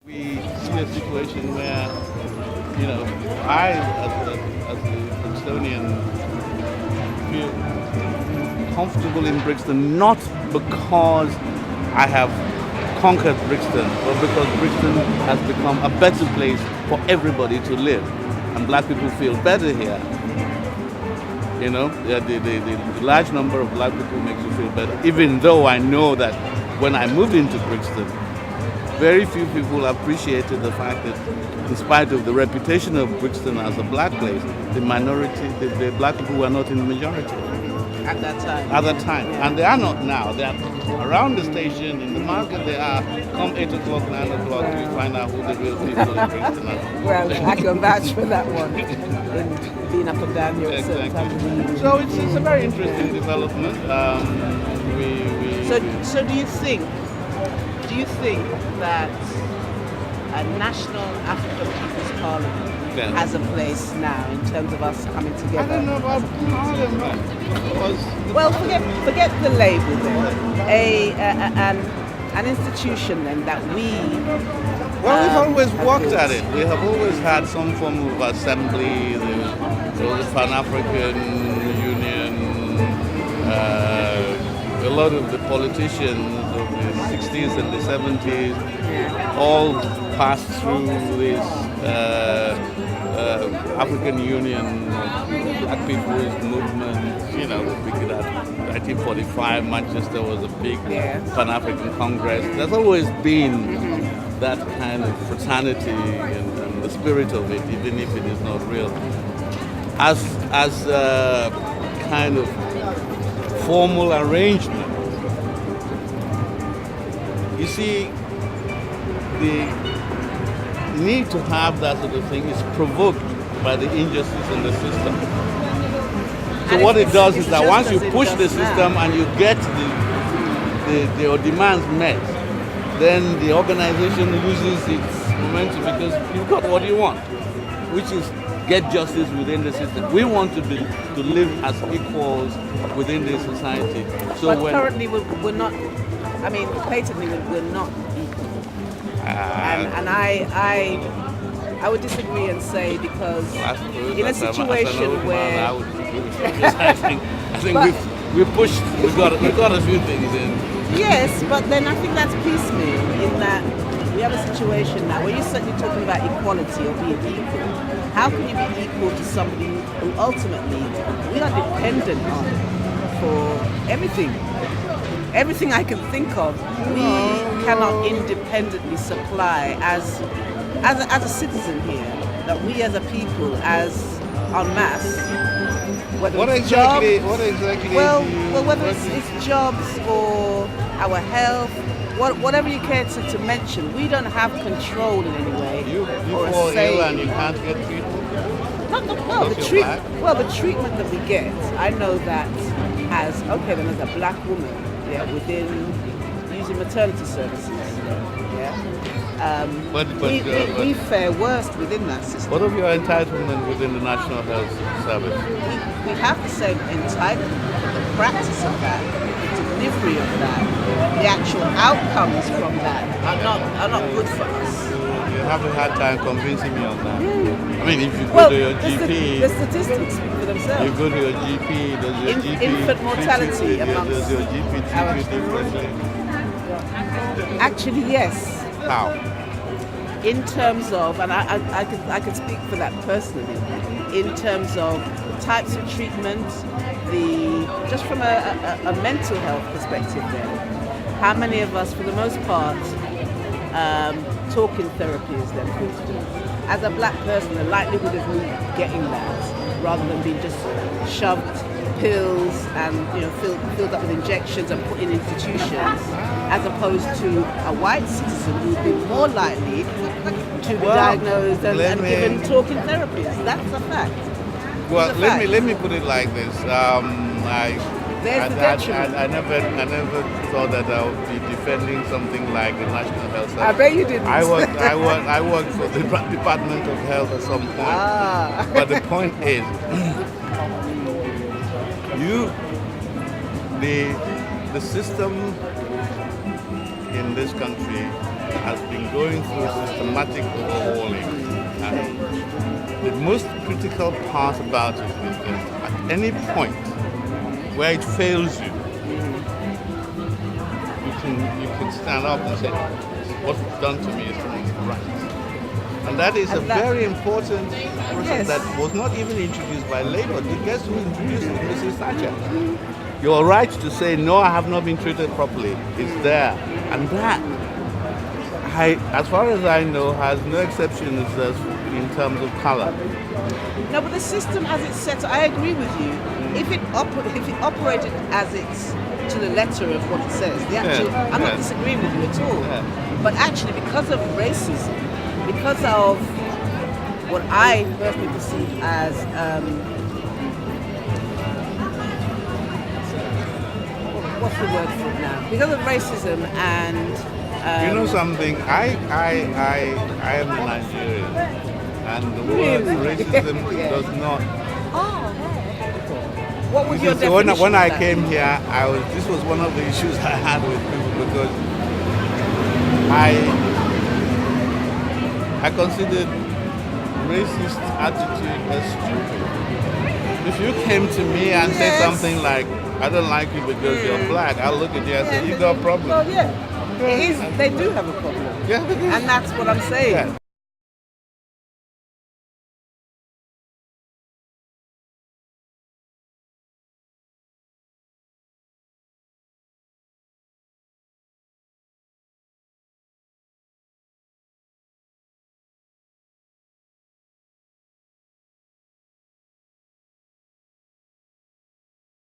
We see a situation where, I, as a Brixtonian, feel comfortable in Brixton, not because I have conquered Brixton, but because Brixton has become a better place for everybody to live. And black people feel better here. The large number of black people makes you feel better. Even though I know that when I moved into Brixton, very few people appreciated the fact that in spite of the reputation of Brixton as a black place, the black people were not in the majority. At that time. At that time. Yeah. And they are not now. They are around the station, in the market they are. Come 8 o'clock, 9 o'clock, you find out who the real people in Brixton are. Well, I can vouch for that one. In being up and down here at certain times. So it's a very interesting development. So do you think that a national African People's Parliament has a place now in terms of us coming together? I don't know about Parliament. Well, forget the label then. An institution then that we... Well, we've always worked at it. We have always had some form of assembly. There was a Pan-African Union. A lot of the politicians of the 60s and the 70s all passed through this African Union, Black People's Movement. Beginning at 1945, Manchester was a big Pan-African Congress. There's always been that kind of fraternity and the spirit of it, even if it is not real. As a kind of formal arrangement. You see, the need to have that sort of thing is provoked by the injustice in the system. So what it does is that once you push the system and you get your demands met, then the organization loses its momentum because you've got what you want, which is get justice within the system. We want to live as equals within the society. So but currently we're not. I mean, patently we're not equal. And I would disagree and say because in a situation where I think we pushed. We got a few things in. Yes, but then I think that's piecemeal in that we have a situation now where you're certainly talking about equality or being equal. How can you be equal to somebody who ultimately we are dependent on for everything? Everything I can think of, we cannot independently supply as a citizen here. That we as a people, as en masse, whether What it's exactly? well, whether it's jobs or our health, whatever you care to mention, we don't have control in any way. You or fall a say. ill and you can't get treatment. The treatment that we get, I know that as then as a black woman, within using maternity services, we fare worst within that system. What of your entitlement within the National Health Service? We have the same entitlement, but the practice of that, the delivery of that, the actual outcomes from that are not good for us. You haven't had time convincing me on that. I mean, if you go to your GP, the statistics speak for themselves. You go to your GP, does your GP infant mortality amongst does your GP treat you differently? Actually, yes. How? In terms of, and I could speak for that personally, in terms of the types of treatment, just from a mental health perspective then, how many of us, for the most part, talking therapy is then called to do. As a black person, the likelihood of me getting that, rather than being just shoved pills and filled up with injections and put in institutions, as opposed to a white citizen who would be more likely to be diagnosed and given talking therapies. That's a fact. Well, let me put it like this. There's the detriment. I never thought that I would be defending something like the National Health Service. I bet you didn't. I worked for the Department of Health at some point. But the point is, the system in this country has been going through systematic overhauling. And the most critical part about it is that at any point where it fails you, you can stand up and say, what's done to me is right. And that is a very important process that was not even introduced by Labour. Guess who introduced it? Mrs. Thatcher. Your right to say, no, I have not been treated properly is there. And that, as far as I know, has no exceptions in terms of colour. No, but the system as it's set, I agree with you. If it operated as it's to the letter of what it says, I'm not disagreeing with you at all. Yeah. But actually, because of racism, because of what I personally perceive as what's the word for it now? Because of racism and you know something? I am a Nigerian, and the word racism does not. What was your definition? When I came here, this was one of the issues I had with people because I considered racist attitude as stupid. If you came to me and said something like, I don't like you because you're black, I'll look at you and say, you got a problem. Well, it is, they do have a problem. Yeah, and that's what I'm saying. Yeah.